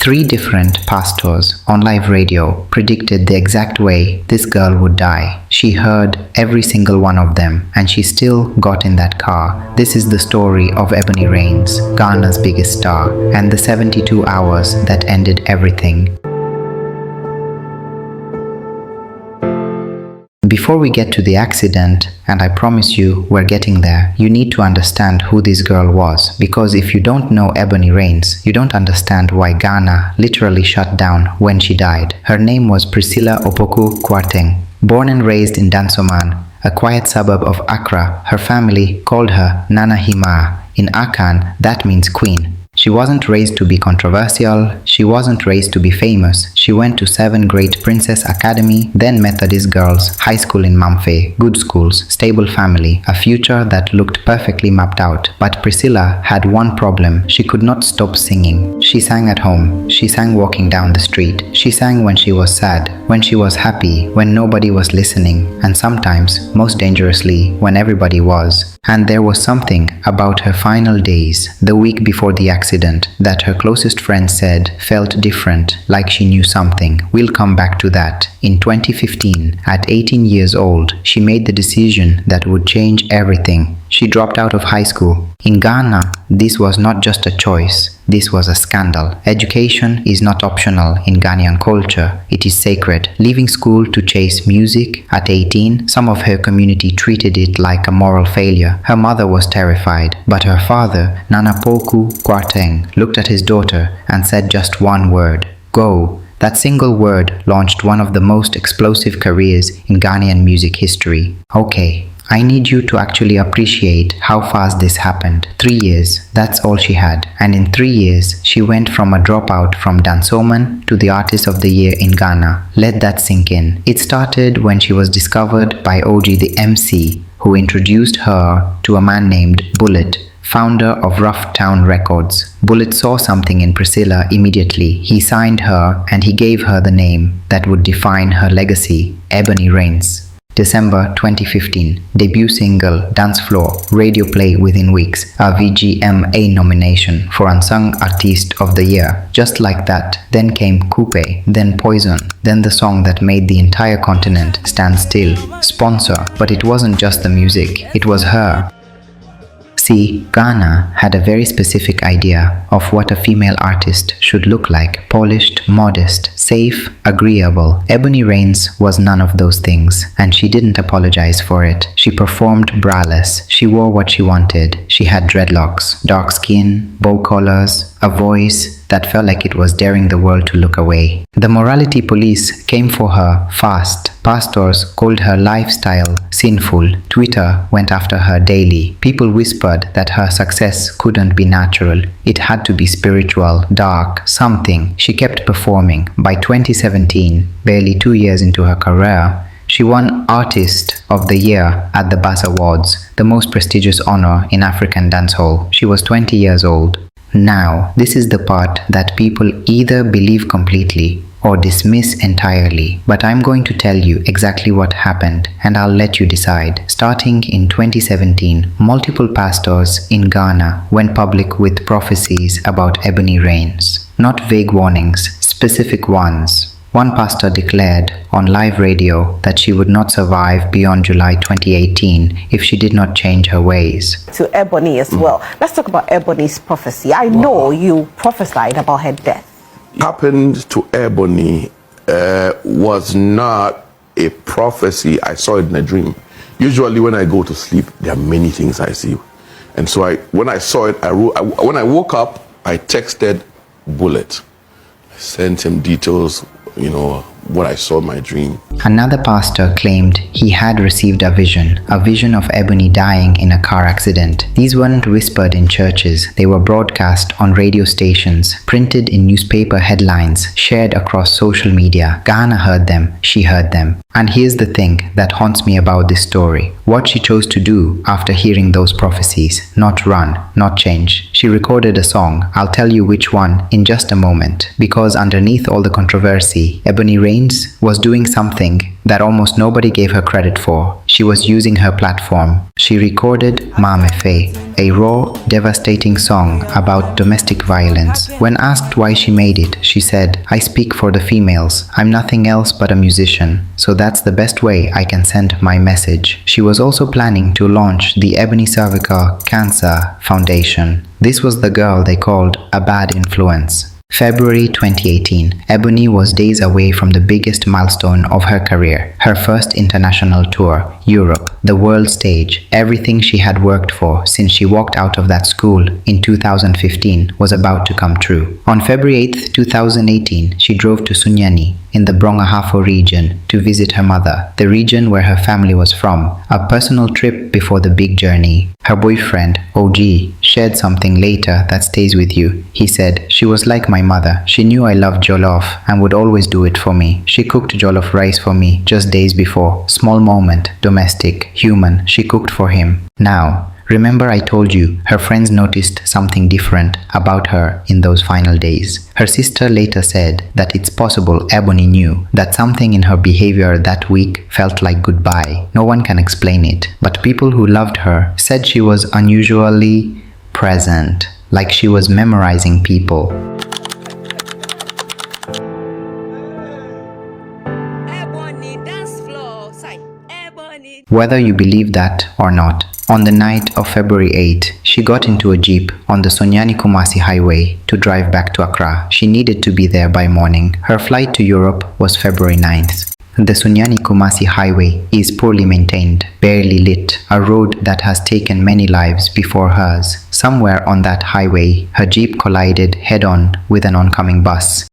3 different pastors on live radio predicted the exact way this girl would die. She heard every single one of them, and she still got in that car. This is the story of Ebony Reigns, Ghana's biggest star, and the 72 hours that ended everything. Before we get to the accident, and I promise you we're getting there, you need to understand who this girl was, because if you don't know Ebony Reigns, you don't understand why Ghana literally shut down when she died. Her name was Priscilla Opoku-Kwarteng. Born and raised in Dansoman, a quiet suburb of Accra, her family called her Nana Hima. In Akan, that means queen. She wasn't raised to be controversial, she wasn't raised to be famous. She went to 7 Great Princess Academy, then Methodist Girls High School in Mamfe, good schools, stable family, a future that looked perfectly mapped out. But Priscilla had one problem: she could not stop singing. She sang at home, she sang walking down the street, she sang when she was sad, when she was happy, when nobody was listening, and sometimes, most dangerously, when everybody was. And there was something about her final days, the week before the accident, that her closest friends said felt different, like she knew something. We'll come back to that. In 2015, at 18 years old, she made the decision that would change everything. She dropped out of high school. In Ghana, this was not just a choice, this was a scandal. Education is not optional in Ghanaian culture, it is sacred. Leaving school to chase music at 18, some of her community treated it like a moral failure. Her mother was terrified, but her father, Nana Opoku-Kwarteng, looked at his daughter and said just one word: go. That single word launched one of the most explosive careers in Ghanaian music history. Okay, I need you to actually appreciate how fast this happened. 3 years, that's all she had. And in 3 years, she went from a dropout from Dansoman to the Artist of the Year in Ghana. Let that sink in. It started when she was discovered by OG the MC, who introduced her to a man named Bullet, founder of Rough Town Records. Bullet saw something in Priscilla immediately. He signed her and he gave her the name that would define her legacy, Ebony Reigns. December 2015, debut single Dance Floor, radio play within weeks, a VGMA nomination for Unsung Artist of the Year. Just like that, then came Coupe, then Poison, then the song that made the entire continent stand still, Sponsor. But it wasn't just the music, it was her. See, Ghana had a very specific idea of what a female artist should look like: polished, modest, safe, agreeable. Ebony Reigns was none of those things, and she didn't apologize for it. She performed braless, she wore what she wanted. She had dreadlocks, dark skin, bow collars, a voice that felt like it was daring the world to look away. The morality police came for her fast. Pastors called her lifestyle sinful. Twitter went after her daily. People whispered that her success couldn't be natural. It had to be spiritual, dark, something. She kept performing. By 2017, barely 2 years into her career, she won Artist of the Year at the BAS Awards, the most prestigious honor in African dancehall. She was 20 years old. Now, this is the part that people either believe completely or dismiss entirely, but I'm going to tell you exactly what happened and I'll let you decide. Starting in 2017, multiple pastors in Ghana went public with prophecies about Ebony Reigns. Not vague warnings, specific ones. One pastor declared on live radio that she would not survive beyond July 2018 if she did not change her ways. To Ebony as well. Let's talk about Ebony's prophecy. I know you prophesied about her death. Happened to Ebony was not a prophecy. I saw it in a dream. Usually when I go to sleep, there are many things I see. And so when I saw it, when I woke up, I texted Bullet. I sent him details, what I saw in my dream. Another pastor claimed he had received a vision of Ebony dying in a car accident. These weren't whispered in churches, they were broadcast on radio stations, printed in newspaper headlines, shared across social media. Ghana heard them, she heard them. And here's the thing that haunts me about this story. What she chose to do after hearing those prophecies: not run, not change. She recorded a song. I'll tell you which one in just a moment. Because underneath all the controversy, Ebony Reigns Reigns was doing something that almost nobody gave her credit for. She was using her platform. She recorded Mamefe, a raw, devastating song about domestic violence. When asked why she made it, she said, "I speak for the females. I'm nothing else but a musician, so that's the best way I can send my message." She was also planning to launch the Ebony Cervical Cancer Foundation. This was the girl they called a bad influence. February 2018, Ebony was days away from the biggest milestone of her career, her first international tour, Europe, the world stage. Everything she had worked for since she walked out of that school in 2015 was about to come true. On February 8, 2018, she drove to Sunyani in the Brongahafo region to visit her mother, the region where her family was from, a personal trip before the big journey. Her boyfriend, OG, shared something later that stays with you. He said, "She was like my mother. She knew I loved jollof and would always do it for me. She cooked jollof rice for me just days before. Small moment, domestic, human. She cooked for him." Now, remember I told you her friends noticed something different about her in those final days. Her sister later said that it's possible Ebony knew that something in her behavior that week felt like goodbye. No one can explain it, but people who loved her said she was unusually present, like she was memorizing people. Whether you believe that or not, on the night of February 8, she got into a jeep on the Sonyani-Kumasi highway to drive back to Accra. She needed to be there by morning. Her flight to Europe was February 9th. The Sonyani-Kumasi highway is poorly maintained, barely lit, a road that has taken many lives before hers. Somewhere on that highway, her jeep collided head-on with an oncoming bus.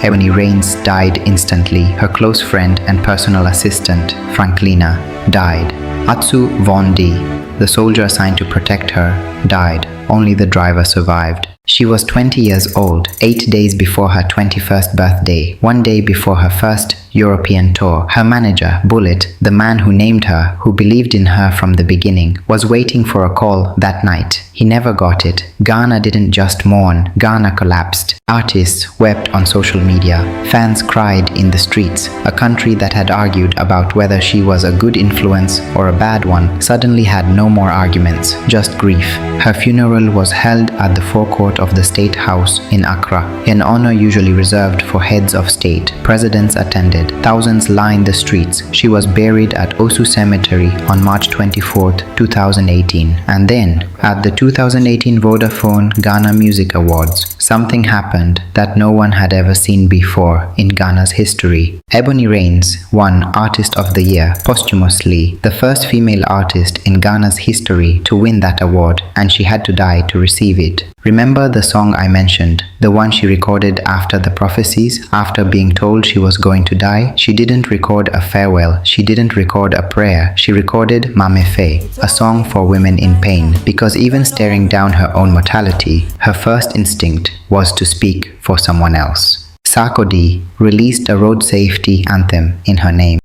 Ebony Reigns died instantly. Her close friend and personal assistant, Franklina, died. Atsu Vondi, the soldier assigned to protect her, died. Only the driver survived. She was 20 years old, 8 days before her 21st birthday, 1 day before her first European tour. Her manager, Bullet, the man who named her, who believed in her from the beginning, was waiting for a call that night. He never got it. Ghana didn't just mourn, Ghana collapsed. Artists wept on social media. Fans cried in the streets. A country that had argued about whether she was a good influence or a bad one suddenly had no more arguments, just grief. Her funeral was held at the forecourt of the State House in Accra, an honor usually reserved for heads of state. Presidents attended. Thousands lined the streets. She was buried at Osu Cemetery on March 24, 2018. And then, at the 2018 Vodafone Ghana Music Awards, something happened that no one had ever seen before in Ghana's history. Ebony Reigns won Artist of the Year posthumously, the first female artist in Ghana's history to win that award, and she had to die to receive it. Remember the song I mentioned, the one she recorded after the Prophecies, after being told she was going to die? She didn't record a farewell, she didn't record a prayer, she recorded Mamefe, a song for women in pain, because even staring down her own mortality, her first instinct was to speak for someone else. Sarkodie released a road safety anthem in her name.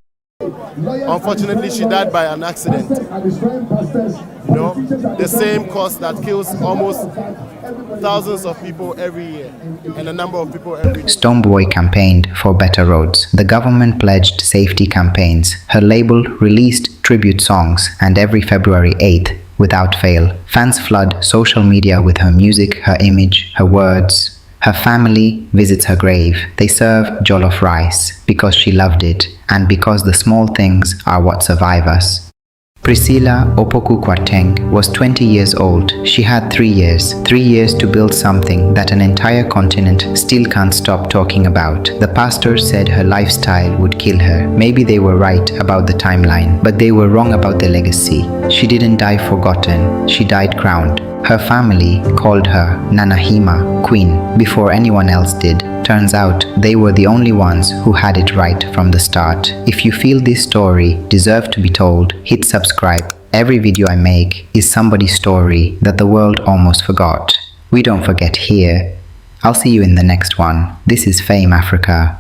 Unfortunately, she died by an accident. You know, the same cause that kills almost thousands of people every year, and a number of people every day. Stonebwoy campaigned for better roads. The government pledged safety campaigns. Her label released tribute songs, and every February 8th, without fail, fans flood social media with her music, her image, her words. Her family visits her grave. They serve jollof rice because she loved it and because the small things are what survive us. Priscilla Opoku-Kwarteng was 20 years old. She had 3 years to build something that an entire continent still can't stop talking about. The pastors said her lifestyle would kill her. Maybe they were right about the timeline, but they were wrong about the legacy. She didn't die forgotten. She died crowned. Her family called her Nanahima, Queen, before anyone else did. Turns out they were the only ones who had it right from the start. If you feel this story deserved to be told, hit subscribe. Every video I make is somebody's story that the world almost forgot. We don't forget here. I'll see you in the next one. This is Fame Africa.